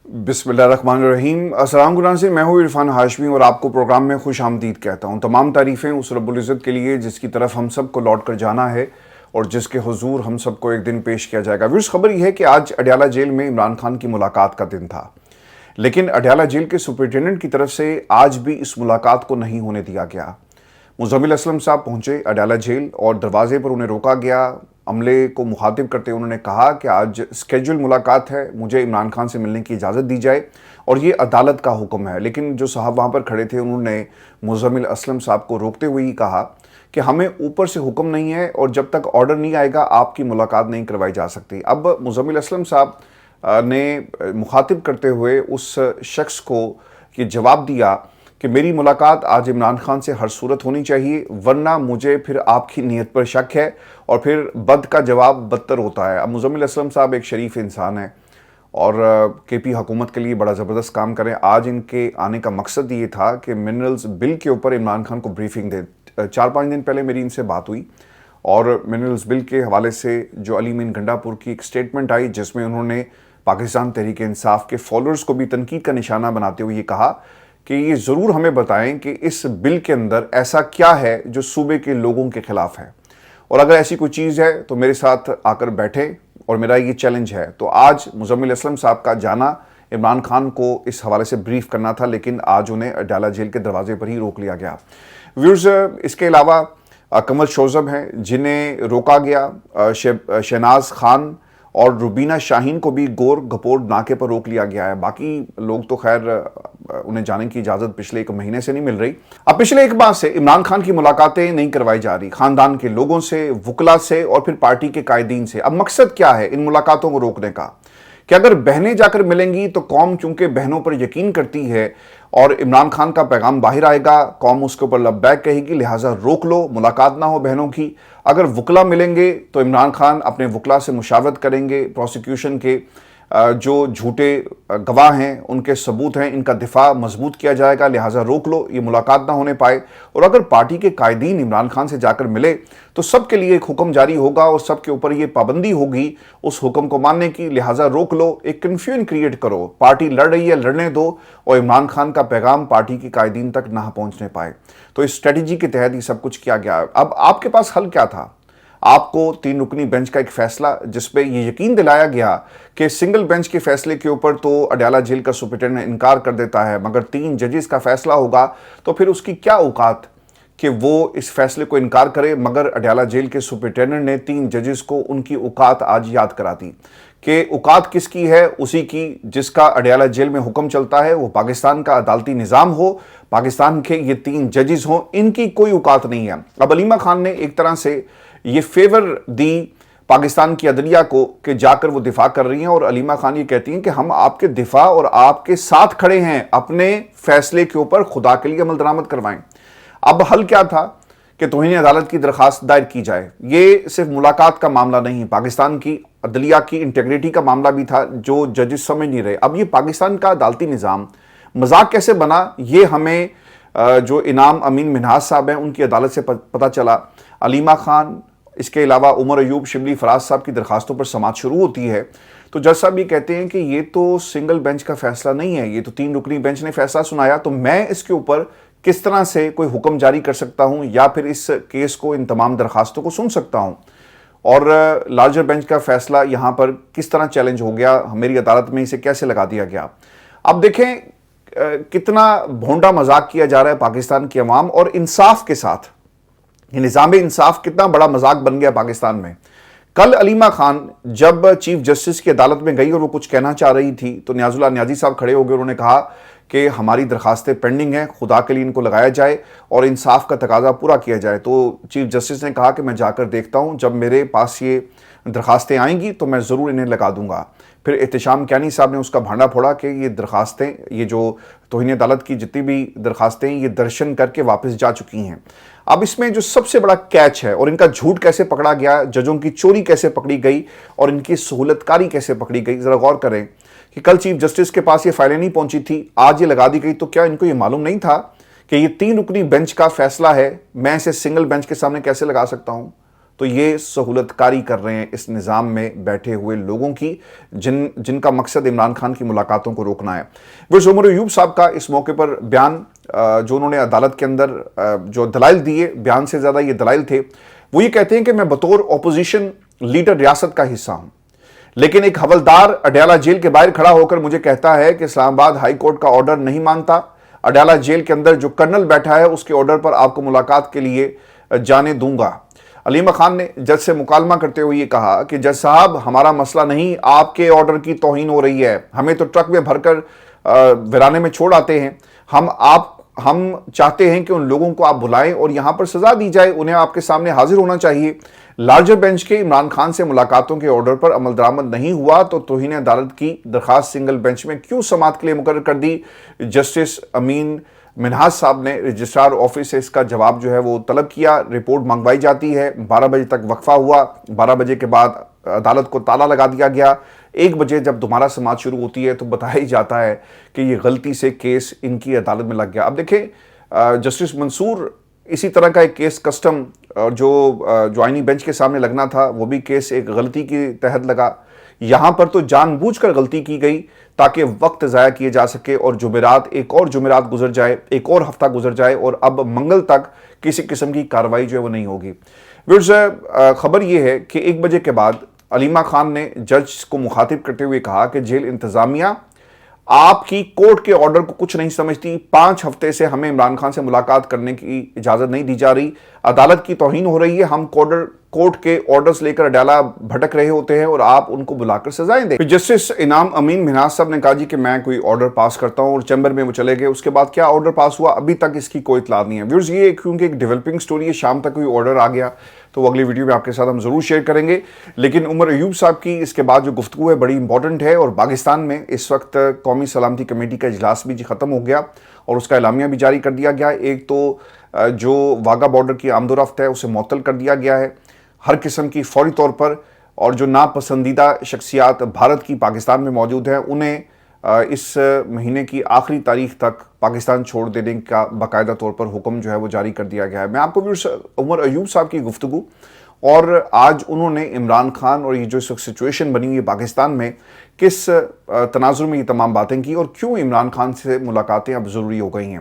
बिस्मिल्लाहिर्रहमानिर्रहीम। अस्सलाम वालेकुम, मैं हूँ इरफान हाशमी और आपको प्रोग्राम में खुश आमदीद कहता हूँ। तमाम तारीफ़ें उस रब्बुल इज़्ज़त के लिए जिसकी तरफ हम सब को लौट कर जाना है और जिसके हुजूर हम सबको एक दिन पेश किया जाएगा। व्यूअर्स, खबर यह है कि आज अडयाला जेल में इमरान खान की मुलाकात का दिन था, लेकिन अडयाला जेल के सुपरिटेंडेंट की तरफ से आज भी इस मुलाकात को नहीं होने दिया गया। मुज़म्मिल असलम साहब पहुंचे अडयाला जेल और दरवाजे पर उन्हें रोका गया। अमले को मुखातिब करते उन्होंने कहा कि आज स्केड्यूल मुलाकात है, मुझे इमरान खान से मिलने की इजाज़त दी जाए और ये अदालत का हुक्म है। लेकिन जो साहब वहाँ पर खड़े थे उन्होंने मुज़म्मिल असलम साहब को रोकते हुए ही कहा कि हमें ऊपर से हुक्म नहीं है और जब तक ऑर्डर नहीं आएगा आपकी मुलाकात नहीं करवाई जा सकती। अब मुज़म्मिल असलम साहब ने मुखातिब करते हुए उस शख्स को ये जवाब दिया कि मेरी मुलाकात आज इमरान खान से हर सूरत होनी चाहिए, वरना मुझे फिर आपकी नीयत पर शक है और फिर बद का जवाब बदतर होता है। अब मुज़म्मिल असलम साहब एक शरीफ इंसान है और केपी हुकूमत के लिए बड़ा ज़बरदस्त काम करें। आज इनके आने का मकसद ये था कि मिनरल्स बिल के ऊपर इमरान खान को ब्रीफिंग दें। 4-5 दिन पहले मेरी इनसे बात हुई और मिनरल्स बिल के हवाले से जो अली मीन गंडापुर की एक स्टेटमेंट आई जिसमें उन्होंने पाकिस्तान तहरीक इंसाफ के फॉलोअर्स को भी तनकीद का निशाना बनाते हुए ये कहा कि ये ज़रूर हमें बताएं कि इस बिल के अंदर ऐसा क्या है जो सूबे के लोगों के ख़िलाफ़ है, और अगर ऐसी कोई चीज़ है तो मेरे साथ आकर बैठें। और मेरा ये चैलेंज है। तो आज मुज़म्मिल असलम साहब का जाना इमरान खान को इस हवाले से ब्रीफ करना था, लेकिन आज उन्हें अडयाला जेल के दरवाजे पर ही रोक लिया गया। व्यूअर्स, इसके अलावा कमल शोज़ब हैं जिन्हें रोका गया। शहनाज खान और रुबीना शाहीन को भी गोर गपोर नाके पर रोक लिया गया है। बाकी लोग तो खैर उन्हें जाने की इजाज़त पिछले 1 महीने से नहीं मिल रही। अब पिछले 1 माह से इमरान खान की मुलाकातें नहीं करवाई जा रही, खानदान के लोगों से, वकला से और फिर पार्टी के कायदीन से। अब मकसद क्या है इन मुलाकातों को रोकने का कि अगर बहनें जाकर मिलेंगी तो कौम चूंकि बहनों पर यकीन करती है और इमरान खान का पैगाम बाहर आएगा, कौम उसके ऊपर लब्बैक कहेगी, लिहाजा रोक लो, मुलाकात ना हो बहनों की। अगर वकला मिलेंगे तो इमरान खान अपने वकला से मुशावरत करेंगे, प्रोसिक्यूशन के जो झूठे गवाह हैं उनके सबूत हैं, इनका दिफा मजबूत किया जाएगा, लिहाजा रोक लो, ये मुलाकात ना होने पाए। और अगर पार्टी के कायदीन इमरान खान से जाकर मिले तो सबके लिए एक हुक्म जारी होगा और सबके ऊपर ये पाबंदी होगी उस हुक्म को मानने की, लिहाजा रोक लो, एक कन्फ्यूजन क्रिएट करो। पार्टी लड़ रही है, लड़ने दो और इमरान खान का पैगाम पार्टी की कायदीन तक ना पहुंचने पाए। तो इस स्ट्रेटजी के तहत ये सब कुछ किया गया। अब आपके पास हल क्या था? आपको 3 रुकनी बेंच का एक फैसला जिसपे ये यकीन दिलाया गया कि सिंगल बेंच के फैसले के ऊपर तो अडयाला जेल का सुपरिटेंडेंट इनकार कर देता है, मगर 3 जजेस का फैसला होगा तो फिर उसकी क्या औकात कि वो इस फैसले को इनकार करे। मगर अडयाला जेल के सुपरिटेंडेंट ने 3 जजेस को उनकी औकात आज याद करा दी कि औकात किसकी है? उसी की जिसका अडयाला जेल में हुक्म चलता है, वो पाकिस्तान का अदालती निज़ाम हो, पाकिस्तान के ये 3 जजेस हों, इनकी कोई औकात नहीं है। अब अलीमा खान ने एक तरह से ये फेवर दी पाकिस्तान की अदलिया को कि जाकर वो दिफा कर रही हैं और अलीमा खान ये कहती हैं कि हम आपके दिफा और आपके साथ खड़े हैं, अपने फैसले के ऊपर खुदा के लिए अमल दरामद करवाएं। अब हल क्या था कि तौहीन अदालत की दरखास्त दायर की जाए। ये सिर्फ मुलाकात का मामला नहीं, पाकिस्तान की अदलिया की इंटेग्रिटी का मामला भी था जो जजेस समझ नहीं रहे। अब ये पाकिस्तान का अदालती निज़ाम मजाक कैसे बना, ये हमें जो इनाम अमीन मिन्हाज साहब हैं उनकी अदालत से पता चला। अलीमा खान, इसके अलावा उमर अयूब, शिबली फराज साहब की दरखास्तों पर समाअत शुरू होती है तो जज साहब ये कहते हैं कि ये तो सिंगल बेंच का फैसला नहीं है, ये तो 3 रुकनी बेंच ने फैसला सुनाया, तो मैं इसके ऊपर किस तरह से कोई हुक्म जारी कर सकता हूं या फिर इस केस को, इन तमाम दरखास्तों को सुन सकता हूं। और लार्जर बेंच का फैसला यहां पर किस तरह चैलेंज हो गया, मेरी अदालत में इसे कैसे लगा दिया गया। अब देखें कितना भोंडा मजाक किया जा रहा है पाकिस्तान की अवाम और इंसाफ के साथ। निज़ाम इंसाफ कितना बड़ा मजाक बन गया पाकिस्तान में। कल अलीमा खान जब चीफ जस्टिस की अदालत में गई और वो कुछ कहना चाह रही थी तो नियाजुल्लाह नियाजी साहब खड़े हो गए, उन्होंने कहा कि हमारी दरखास्तें पेंडिंग हैं, खुदा के लिए इनको लगाया जाए और इंसाफ का तकाजा पूरा किया जाए। तो चीफ जस्टिस ने कहा कि मैं जाकर देखता हूं, जब मेरे पास ये दरखास्तें आएंगी तो मैं ज़रूर इन्हें लगा दूंगा। फिर एहतशाम कियानी साहब ने उसका भांडा फोड़ा कि ये दरखास्तें, ये जो तौहीन अदालत की जितनी भी दरखास्तें ये दर्शन करके वापस जा चुकी हैं। अब इसमें जो सबसे बड़ा कैच है और इनका झूठ कैसे पकड़ा गया, जजों की चोरी कैसे पकड़ी गई और इनकी सहूलतकारी कैसे पकड़ी गई, ज़रा गौर करें कि कल चीफ जस्टिस के पास ये फाइलें नहीं पहुंची थी, आज ये लगा दी गई। तो क्या इनको ये मालूम नहीं था कि ये 3 रुकनी बेंच का फैसला है, मैं इसे सिंगल बेंच के सामने कैसे लगा सकता हूं? تو یہ سہولت کاری کر رہے ہیں اس نظام میں بیٹھے ہوئے لوگوں کی جن کا مقصد عمران خان کی ملاقاتوں کو روکنا ہے۔ ورث عمر ایوب صاحب کا اس موقع پر بیان جو انہوں نے عدالت کے اندر جو دلائل دیے، بیان سے زیادہ یہ دلائل تھے، وہ یہ کہتے ہیں کہ میں بطور اپوزیشن لیڈر ریاست کا حصہ ہوں، لیکن ایک حوالدار اڈیالہ جیل کے باہر کھڑا ہو کر مجھے کہتا ہے کہ اسلام آباد ہائی کورٹ کا آرڈر نہیں مانتا، اڈیالہ جیل کے اندر جو کرنل بیٹھا ہے اس کے آرڈر پر آپ کو ملاقات کے لیے جانے دوں گا۔ علیمہ خان نے جج سے مکالمہ کرتے ہوئے یہ کہا کہ جج صاحب ہمارا مسئلہ نہیں، آپ کے آرڈر کی توہین ہو رہی ہے، ہمیں تو ٹرک میں بھر کر ویرانے میں چھوڑ آتے ہیں، ہم چاہتے ہیں کہ ان لوگوں کو آپ بلائیں اور یہاں پر سزا دی جائے، انہیں آپ کے سامنے حاضر ہونا چاہیے۔ لارجر بینچ کے عمران خان سے ملاقاتوں کے آرڈر پر عمل درآمد نہیں ہوا تو توہین عدالت کی درخواست سنگل بینچ میں کیوں سماعت کے لیے مقرر کر دی؟ جسٹس امین منہاج صاحب نے رجسٹرار آفس سے اس کا جواب جو ہے وہ طلب کیا، رپورٹ منگوائی جاتی ہے، 12 بجے تک وقفہ ہوا، 12 بجے کے بعد عدالت کو تالا لگا دیا گیا، 1 بجے جب دوبارہ سماعت شروع ہوتی ہے تو بتایا ہی جاتا ہے کہ یہ غلطی سے کیس ان کی عدالت میں لگ گیا۔ اب دیکھیں جسٹس منصور اسی طرح کا ایک کیس کسٹم جو آئینی بینچ کے سامنے لگنا تھا وہ بھی کیس ایک غلطی کے تحت لگا، یہاں پر تو جان بوجھ کر غلطی کی گئی تاکہ وقت ضائع کیے جا سکے اور ایک اور جمعرات گزر جائے، ایک اور ہفتہ گزر جائے اور اب منگل تک کسی قسم کی کارروائی جو ہے وہ نہیں ہوگی۔ خبر یہ ہے کہ 1 بجے کے بعد علیمہ خان نے جج کو مخاطب کرتے ہوئے کہا کہ جیل انتظامیہ آپ کی کورٹ کے آرڈر کو کچھ نہیں سمجھتی، 5 ہفتے سے ہمیں عمران خان سے ملاقات کرنے کی اجازت نہیں دی جا رہی، عدالت کی توہین ہو رہی ہے، ہم کورٹ کے آرڈرز لے کر اڈیالہ بھٹک رہے ہوتے ہیں اور آپ ان کو بلا کر سزائیں دیں۔ جسٹس انعام امین منہاج صاحب نے کہا جی کہ میں کوئی آرڈر پاس کرتا ہوں اور چیمبر میں وہ چلے گئے، اس کے بعد کیا آرڈر پاس ہوا ابھی تک اس کی کوئی اطلاع نہیں ہے۔ ویورز یہ کیونکہ ایک ڈیولپنگ سٹوری ہے، شام تک کوئی آرڈر آ گیا تو وہ اگلی ویڈیو میں آپ کے ساتھ ہم ضرور شیئر کریں گے، لیکن عمر ایوب صاحب کی اس کے بعد جو گفتگو ہے بڑی امپورٹنٹ ہے اور پاکستان میں اس وقت قومی سلامتی کمیٹی کا اجلاس بھی ختم ہو گیا اور اس کا اعلامیہ بھی جاری کر دیا گیا۔ ایک تو جو واگا بارڈر کی آمد و رفت ہے اسے معطل کر دیا گیا ہے ہر قسم کی فوری طور پر، اور جو ناپسندیدہ شخصیات بھارت کی پاکستان میں موجود ہیں انہیں اس مہینے کی آخری تاریخ تک پاکستان چھوڑ دینے کا باقاعدہ طور پر حکم جو ہے وہ جاری کر دیا گیا ہے۔ میں آپ کو عمر ایوب صاحب کی گفتگو اور آج انہوں نے عمران خان اور یہ جو سچویشن بنی ہوئی ہے پاکستان میں کس تناظر میں یہ تمام باتیں کی اور کیوں عمران خان سے ملاقاتیں اب ضروری ہو گئی ہیں۔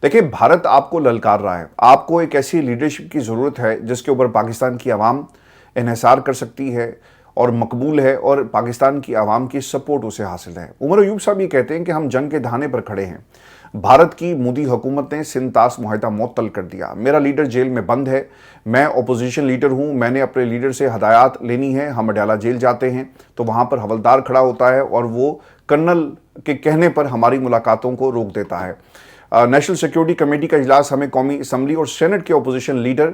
دیکھیں بھارت آپ کو للکار رہا ہے، آپ کو ایک ایسی لیڈرشپ کی ضرورت ہے جس کے اوپر پاکستان کی عوام انحصار کر سکتی ہے اور مقبول ہے اور پاکستان کی عوام کی سپورٹ اسے حاصل ہے۔ عمر ایوب صاحب یہ کہتے ہیں کہ ہم جنگ کے دہانے پر کھڑے ہیں، بھارت کی مودی حکومت نے سندھ طاس معاہدہ معطل کر دیا، میرا لیڈر جیل میں بند ہے، میں اپوزیشن لیڈر ہوں، میں نے اپنے لیڈر سے ہدایات لینی ہے، ہم اڈیالہ جیل جاتے ہیں تو وہاں پر حوالدار کھڑا ہوتا ہے اور وہ کرنل کے کہنے پر ہماری ملاقاتوں کو روک دیتا ہے۔ نیشنل سیکیورٹی کمیٹی کا اجلاس ہمیں قومی اسمبلی اور سینٹ کے اپوزیشن لیڈر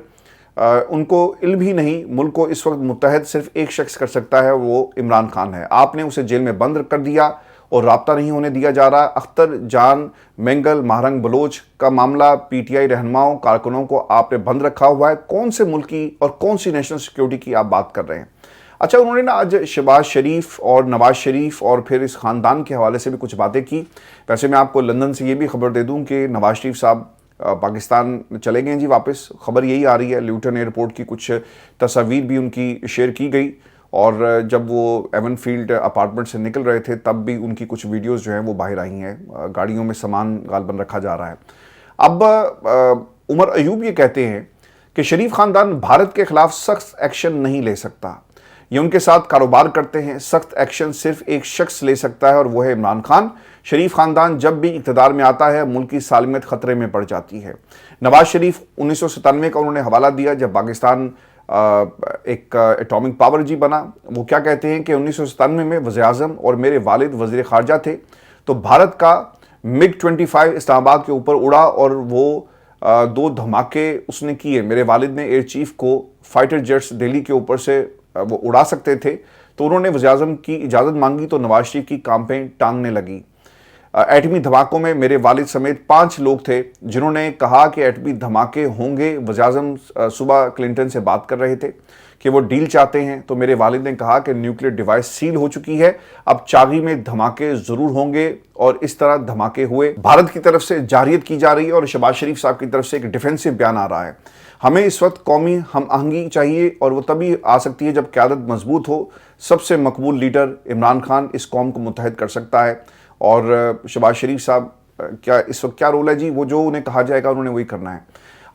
ان کو علم ہی نہیں، ملک کو اس وقت متحد صرف ایک شخص کر سکتا ہے، وہ عمران خان ہے، آپ نے اسے جیل میں بند کر دیا اور رابطہ نہیں ہونے دیا جا رہا۔ اختر جان مینگل مہرنگ بلوچ کا معاملہ، پی ٹی آئی رہنماؤں کارکنوں کو آپ نے بند رکھا ہوا ہے، کون سے ملک کی اور کون سی نیشنل سیکیورٹی کی آپ بات کر رہے ہیں؟ اچھا انہوں نے نا آج شہباز شریف اور نواز شریف اور پھر اس خاندان کے حوالے سے بھی کچھ باتیں کی۔ ویسے میں آپ کو لندن سے یہ بھی خبر دے دوں کہ نواز شریف صاحب پاکستان چلے گئے جی واپس، خبر یہی آ رہی ہے، لیوٹن ایئرپورٹ کی کچھ تصاویر بھی ان کی شیئر کی گئی اور جب وہ ایون فیلڈ اپارٹمنٹ سے نکل رہے تھے تب بھی ان کی کچھ ویڈیوز جو ہیں وہ باہر آئی ہیں، گاڑیوں میں سامان غالباً رکھا جا رہا ہے۔ اب عمر ایوب یہ کہتے ہیں کہ شریف خاندان بھارت کے خلاف سخت ایکشن نہیں لے سکتا، یہ ان کے ساتھ کاروبار کرتے ہیں، سخت ایکشن صرف ایک شخص لے سکتا ہے اور وہ ہے عمران خان۔ شریف خاندان جب بھی اقتدار میں آتا ہے ملک کی سالمیت خطرے میں پڑ جاتی ہے۔ نواز شریف 1997 کا انہوں نے حوالہ دیا جب پاکستان ایک ایٹامک پاور جی بنا، وہ کیا کہتے ہیں کہ 1997 میں وزیر اعظم اور میرے والد وزیر خارجہ تھے تو بھارت کا MiG 25 اسلام آباد کے اوپر اڑا اور وہ 2 دھماکے اس نے کیے، میرے والد نے ایئر چیف کو فائٹر جیٹس دہلی کے اوپر سے وہ اڑا سکتے تھے تو انہوں نے وزیر اعظم کی اجازت مانگی تو نواز شریف کی کامپیں ٹانگنے لگی۔ एटमी धमाकों में मेरे वालिद समेत 5 लोग थे जिन्होंने कहा कि एटमी धमाके होंगे। वज़ीर-ए-आज़म सुबह क्लिंटन से बात कर रहे थे कि वो डील चाहते हैं, तो मेरे वालिद ने कहा कि न्यूक्लियर डिवाइस सील हो चुकी है, अब चागी में धमाके जरूर होंगे, और इस तरह धमाके हुए। भारत की तरफ से जारियत की जा रही है और शहबाज शरीफ साहब की तरफ से एक डिफेंसिव बयान आ रहा है। हमें इस वक्त कौमी हम आहंगी चाहिए, और वो तभी आ सकती है जब क़यादत मजबूत हो। सबसे मकबूल लीडर इमरान खान इस कौम को मुत्तहद कर सकता है, और शहबाज शरीफ साहब क्या इस वक्त क्या रोल है जी, वो जो उन्हें कहा जाएगा उन्होंने वही करना है।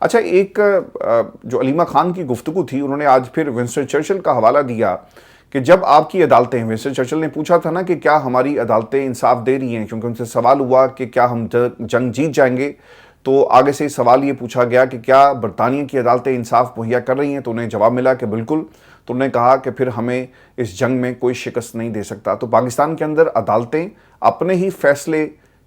अच्छा, एक जो अलीमा खान की गुफ्तगू थी, उन्होंने आज फिर विंस्टन चर्चिल का हवाला दिया कि जब आपकी अदालतें, विंस्टन चर्चिल ने पूछा था ना कि क्या हमारी अदालतें इंसाफ दे रही हैं, क्योंकि उनसे सवाल हुआ कि क्या हम जंग जीत जाएंगे, तो आगे से सवाल ये पूछा गया कि क्या बरतानिया की अदालतें इंसाफ मुहैया कर रही हैं, तो उन्हें जवाब मिला कि बिल्कुल। तो उन्होंने कहा कि फिर हमें इस जंग में कोई शिकस्त नहीं दे सकता। तो पाकिस्तान के अंदर अदालतें अपने ही फैसले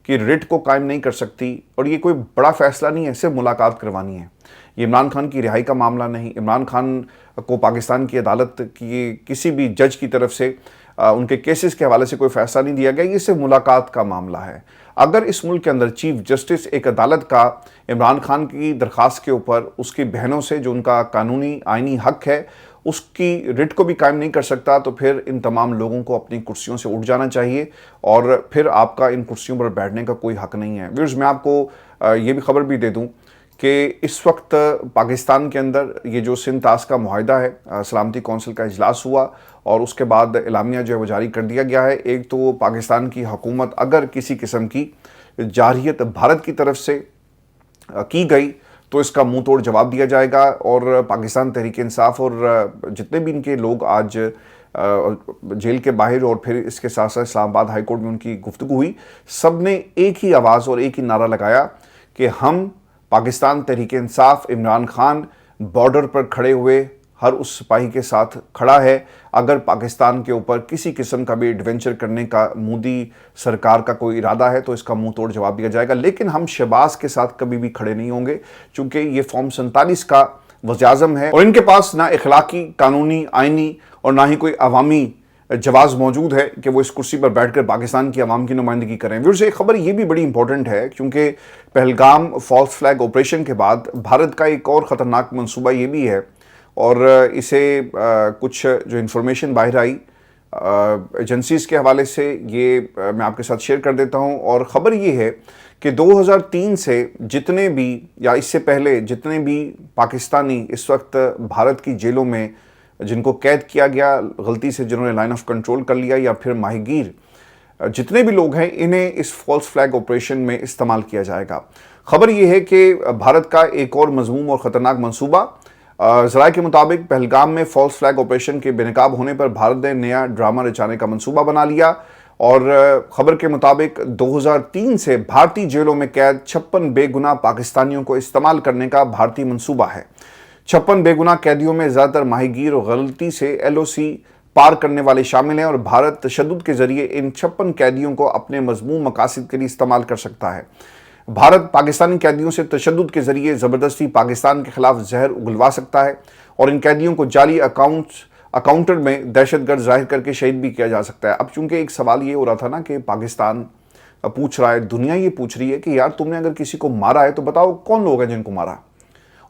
कि रिट को कायम नहीं कर सकती, और ये कोई बड़ा फैसला नहीं है, सिर्फ मुलाकात करवानी है। ये इमरान खान की रिहाई का मामला नहीं। इमरान खान को पाकिस्तान की अदालत की किसी भी जज की तरफ से उनके केसेस के हवाले से कोई फैसला नहीं दिया गया, ये सिर्फ मुलाकात का मामला है। अगर इस मुल्क के अंदर चीफ जस्टिस एक अदालत का इमरान खान की दरख्वास्त के ऊपर उसकी बहनों से जो उनका कानूनी आइनी हक है उसकी रिट को भी कायम नहीं कर सकता, तो फिर इन तमाम लोगों को अपनी कुर्सियों से उठ जाना चाहिए, और फिर आपका इन कुर्सियों पर बैठने का कोई हक नहीं है। व्यूअर्स, मैं आपको ये भी खबर भी दे दूं कि इस वक्त पाकिस्तान के अंदर ये जो सिंध ताश का मुआहिदा है, सलामती कौंसिल का इजलास हुआ, और उसके बाद एलामिया जो है वो जारी कर दिया गया है। एक तो पाकिस्तान की हुकूमत अगर किसी किस्म की जारहियत भारत की तरफ से की गई तो इसका मुंह तोड़ जवाब दिया जाएगा, और पाकिस्तान तहरीक इंसाफ और जितने भी इनके लोग आज जेल के बाहर और फिर इसके साथ साथ इस्लामाबाद हाई कोर्ट में उनकी गुफ्तगू हुई, सब ने एक ही आवाज़ और एक ही नारा लगाया कि हम पाकिस्तान तहरीक इंसाफ, इमरान खान बॉर्डर पर खड़े हुए हर उस सिपाही के साथ खड़ा है। अगर पाकिस्तान के ऊपर किसी किस्म का भी एडवेंचर करने का मोदी सरकार का कोई इरादा है तो इसका मुंह तोड़ जवाब दिया जाएगा, लेकिन हम शहबाज के साथ कभी भी खड़े नहीं होंगे, क्योंकि ये फॉर्म 47 का वज़ीर-ए-आज़म है और इनके पास ना इखलाकी, कानूनी, आइनी और ना ही कोई अवामी जवाज़ मौजूद है कि वो इस कुर्सी पर बैठकर पाकिस्तान की आवाम की नुमाइंदगी करें। व्यूअर्स, एक खबर ये भी बड़ी इंपॉर्टेंट है, क्योंकि पहलगाम फॉल्स फ्लैग ऑपरेशन के बाद भारत का एक और ख़तरनाक मंसूबा ये भी है, और इसे कुछ जो इन्फॉर्मेशन बाहर आई एजेंसीज़ के हवाले से, ये मैं आपके साथ शेयर कर देता हूँ। और ख़बर ये है कि 2003 से जितने भी या इससे पहले जितने भी पाकिस्तानी इस वक्त भारत की जेलों में जिनको कैद किया गया, गलती से जिन्होंने लाइन ऑफ कंट्रोल कर लिया, या फिर माहीगीर, जितने भी लोग हैं, इन्हें इस फॉल्स फ्लैग ऑपरेशन में इस्तेमाल किया जाएगा। खबर यह है कि भारत का एक और मज़मूम और ख़तरनाक मंसूबा, ज़राए के मुताबिक पहलगाम में फॉल्स फ्लैग ऑपरेशन के बेनकाब होने पर भारत ने नया ड्रामा रचाने का मंसूबा बना लिया, और ख़बर के मुताबिक 2003 से भारतीय जेलों में कैद 56 बेगुनाह पाकिस्तानियों को इस्तेमाल करने का भारतीय मंसूबा है। 56 बेगुनाह कैदियों में ज़्यादातर माहीगीर और गलती से LOC पार करने वाले शामिल हैं, और भारत तशद्दुद के ज़रिए इन 56 कैदियों को अपने मज़मूम मकासद के लिए इस्तेमाल कर सकता है। भारत पाकिस्तानी कैदियों से तशद्दुद के ज़रिए ज़बरदस्ती पाकिस्तान के खिलाफ जहर उगलवा सकता है, और इन कैदियों को जाली अकाउंटर में दहशतगर्द जाहिर करके शहीद भी किया जा सकता है। अब चूंकि एक सवाल ये हो रहा था ना कि पाकिस्तान पूछ रहा है, दुनिया ये पूछ रही है कि यार तुमने अगर किसी को मारा है तो बताओ कौन लोग हैं जिनको मारा।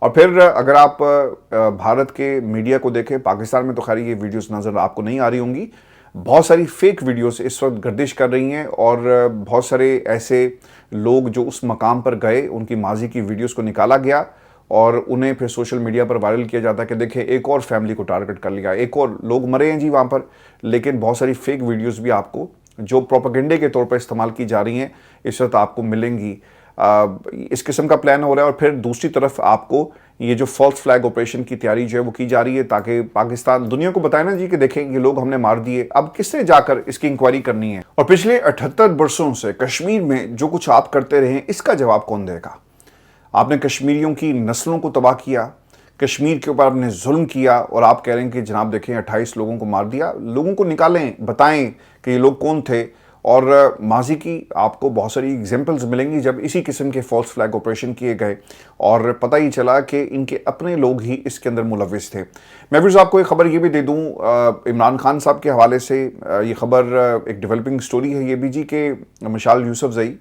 और फिर अगर आप भारत के मीडिया को देखें, पाकिस्तान में तो खैर ये वीडियोस नज़र आपको नहीं आ रही होंगी, बहुत सारी फेक वीडियोस इस वक्त गर्दिश कर रही हैं, और बहुत सारे ऐसे लोग जो उस मकाम पर गए उनकी माजी की वीडियोस को निकाला गया और उन्हें फिर सोशल मीडिया पर वायरल किया जाता है कि देखें एक और फैमिली को टारगेट कर लिया, एक और लोग मरे हैं जी वहाँ पर। लेकिन बहुत सारी फेक वीडियोस भी आपको जो प्रोपेगेंडे के तौर पर इस्तेमाल की जा रही हैं इस वक्त आपको मिलेंगी। इस किस्म का प्लान हो रहा है, और फिर दूसरी तरफ आपको ये जो फॉल्स फ्लैग ऑपरेशन की तैयारी जो है वो की जा रही है, ताकि पाकिस्तान दुनिया को बताए ना जी कि देखें ये लोग हमने मार दिए, अब किससे जाकर इसकी इंक्वायरी करनी है। और पिछले 78 बरसों से कश्मीर में जो कुछ आप करते रहे इसका जवाब कौन देगा। आपने कश्मीरियों की नस्लों को तबाह किया, कश्मीर के ऊपर आपने जुल्म किया, और आप कह रहे हैं कि जनाब देखें 28 लोगों को मार दिया। लोगों को निकालें, बताएं कि ये लोग कौन थे, اور ماضی کی آپ کو بہت ساری ایگزامپلز ملیں گی جب اسی قسم کے فالس فلیگ آپریشن کیے گئے اور پتہ ہی چلا کہ ان کے اپنے لوگ ہی اس کے اندر ملوث تھے۔ میں ویورز آپ کو ایک خبر یہ بھی دے دوں عمران خان صاحب کے حوالے سے، یہ خبر ایک ڈیولپنگ سٹوری ہے یہ بھی جی، کہ مشال یوسفزئی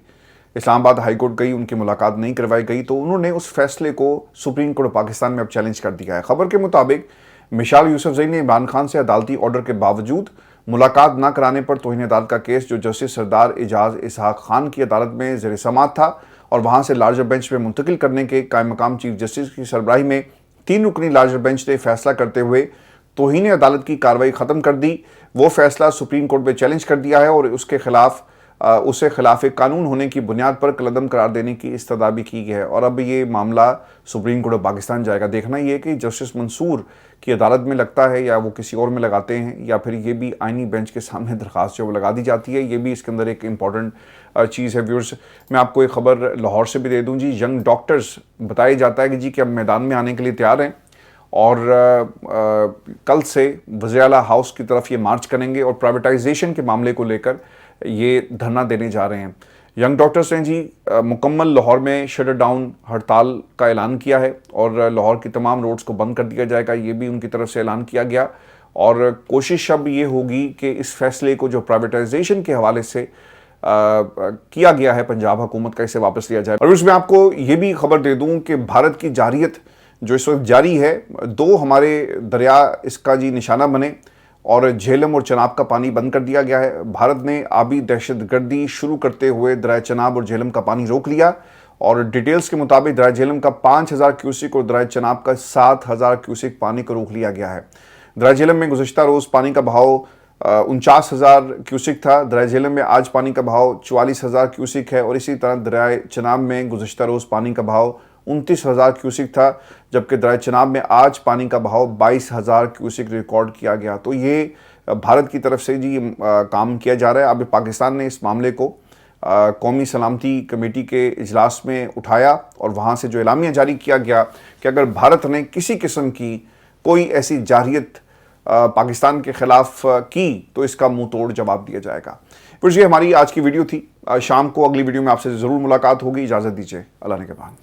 اسلام آباد ہائی کورٹ گئی، ان کی ملاقات نہیں کروائی گئی تو انہوں نے اس فیصلے کو سپریم کورٹ پاکستان میں اب چیلنج کر دیا ہے۔ خبر کے مطابق مشال یوسفزئی نے عمران خان سے عدالتی آرڈر کے باوجود ملاقات نہ کرانے پر توہین عدالت کا کیس جو جسٹس سردار اعجاز اسحاق خان کی عدالت میں زیر سماعت تھا اور وہاں سے لارجر بینچ میں منتقل کرنے کے قائم مقام چیف جسٹس کی سربراہی میں 3 رکنی لارجر بینچ نے فیصلہ کرتے ہوئے توہین عدالت کی کارروائی ختم کر دی۔ وہ فیصلہ سپریم کورٹ میں چیلنج کر دیا ہے اور اسے خلاف قانون ہونے کی بنیاد پر کالعدم قرار دینے کی استدعا بھی کی گئی ہے، اور اب یہ معاملہ سپریم کورٹ پاکستان جائے گا۔ دیکھنا یہ کہ جسٹس منصور کی عدالت میں لگتا ہے یا وہ کسی اور میں لگاتے ہیں، یا پھر یہ بھی آئینی بینچ کے سامنے درخواست جو وہ لگا دی جاتی ہے، یہ بھی اس کے اندر ایک امپورٹنٹ چیز ہے۔ ویورز میں آپ کو ایک خبر لاہور سے بھی دے دوں جی، ینگ ڈاکٹرز بتایا جاتا ہے کہ جی کہ اب میدان میں آنے کے لیے تیار ہیں اور کل سے وزیر اعلیٰ ہاؤس کی طرف یہ مارچ کریں گے اور پرائیویٹائزیشن کے معاملے کو لے کر یہ دھرنا دینے جا رہے ہیں۔ ینگ ڈاکٹرز نے جی مکمل لاہور میں شٹر ڈاؤن ہڑتال کا اعلان کیا ہے اور لاہور کی تمام روڈز کو بند کر دیا جائے گا، یہ بھی ان کی طرف سے اعلان کیا گیا، اور کوشش اب یہ ہوگی کہ اس فیصلے کو جو پرائیویٹائزیشن کے حوالے سے کیا گیا ہے پنجاب حکومت کا، اسے واپس لیا جائے۔ اور اس میں آپ کو یہ بھی خبر دے دوں کہ بھارت کی جارحیت جو اس وقت جاری ہے، 2 ہمارے دریا اس کا جی نشانہ بنے اور جہلم اور چناب کا پانی بند کر دیا گیا ہے۔ بھارت نے آبی دہشت گردی شروع کرتے ہوئے دریا چناب اور جہلم کا پانی روک لیا، اور ڈیٹیلز کے مطابق دریا جہلم کا 5000 کیوسک اور دریا چناب کا 7000 کیوسک پانی کو روک لیا گیا ہے۔ دریا جہلم میں گزشتہ روز پانی کا بہاؤ 49,000 کیوسک تھا، دریا جہلم میں آج پانی کا بہاؤ 44,000 کیوسک ہے، اور اسی طرح دریا چناب میں گزشتہ روز پانی کا بہاؤ 29,000 کیوسک تھا، جبکہ دریا چناب میں آج پانی کا بہاؤ 22,000 کیوسک ریکارڈ کیا گیا۔ تو یہ بھارت کی طرف سے جی کام کیا جا رہا ہے۔ اب پاکستان نے اس معاملے کو قومی سلامتی کمیٹی کے اجلاس میں اٹھایا اور وہاں سے جو اعلامیہ جاری کیا گیا کہ اگر بھارت نے کسی قسم کی کوئی ایسی جارحیت پاکستان کے خلاف کی تو اس کا منہ توڑ جواب دیا جائے گا۔ پھر یہ ہماری آج کی ویڈیو تھی، شام کو اگلی ویڈیو میں آپ سے ضرور ملاقات ہوگی، اجازت دیجیے، اللہ نگہبان۔